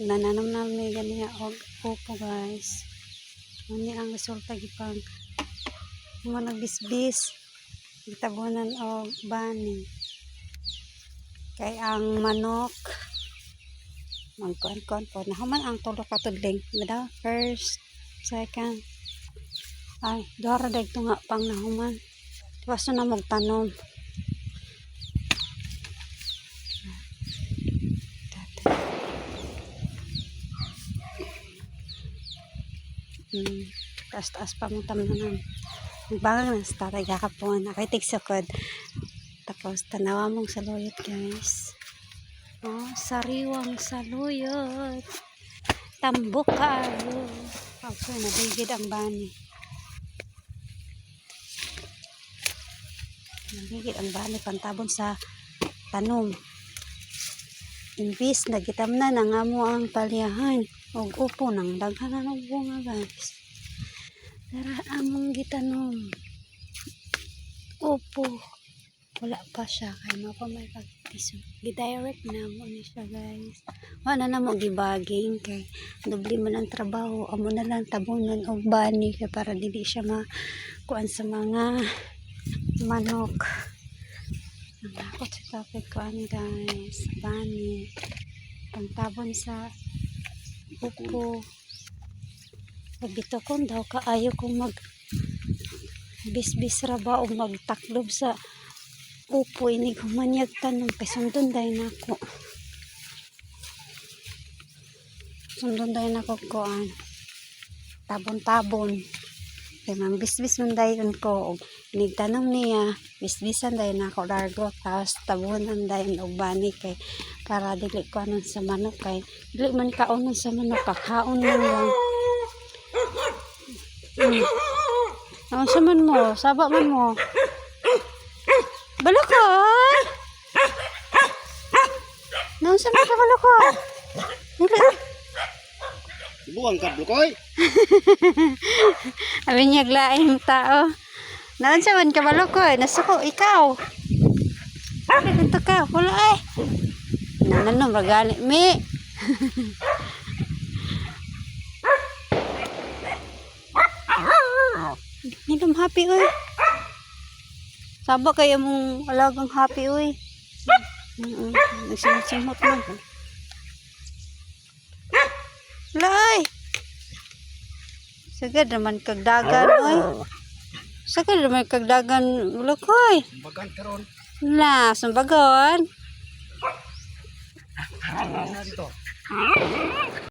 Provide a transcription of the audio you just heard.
Nananam namin ganyan og upo guys. Ano ang resulta gipang mga nagbisbis gitabunan og bani. Kay ang manok magkuan-kuan po nahuman ang tulo ka tudling. Mada first, second. Ay, dara dagto nga pang nahuman. Waso na magtanom. Taas-taas pa mo tamanan. Nagbangang na sa tatay kakapon. Nakaitig sukod. Tapos tanawa mong saluyot guys. Oh, sariwang saluyot. Tambok kaayo. Okay, nabigid ang bani. Nabigid ang bani pantabon sa tanom. Imbis nagitam na nangamo ang palyahan. Og upo nang daghanan og bunga guys. Tara among gitanom. Upo. Wala pa siya kay mapamay pagtiso. Gi-direct na mo ni siya guys. Wala na mo gibaging kay dubli man ang trabaho. Amo na lang tabunan og bani kay para dili siya makuan sa mga manok. Nakakot sa topic kuan guys. Bani. Pangtabon sa upo. Pagito kon daw kaayo kong mag bisbis ra ba o magtaklob sa upo ini humanyag tanom kay sundon day nako. Sundon day nako kuan. Tabon-tabon. Kay man bisbis man dayon ko og nigtanom niya, bisbisan day nako largo tapos tabunan dayon og bani kay para dili ko anon sa manok kay dili man kaunon sa manok kakaon man lang. Ang saman mo, saba man mo. Balakon! Naon sa man ka balakon? Buang ka blukoy. Abi niya glaing tao. Naon sa man ka balakon? Nasuko ikaw. Ay, ganito ka. Wala ay. Nananong ragali. Mi. Nilom happy oy. Saba kaya mong alagang happy oy. Nagsimot man. Lay. Sagad naman kagdagan oy. Sagad naman kagdagan lukoy. Bagan karon. La, sumbagon. Dito.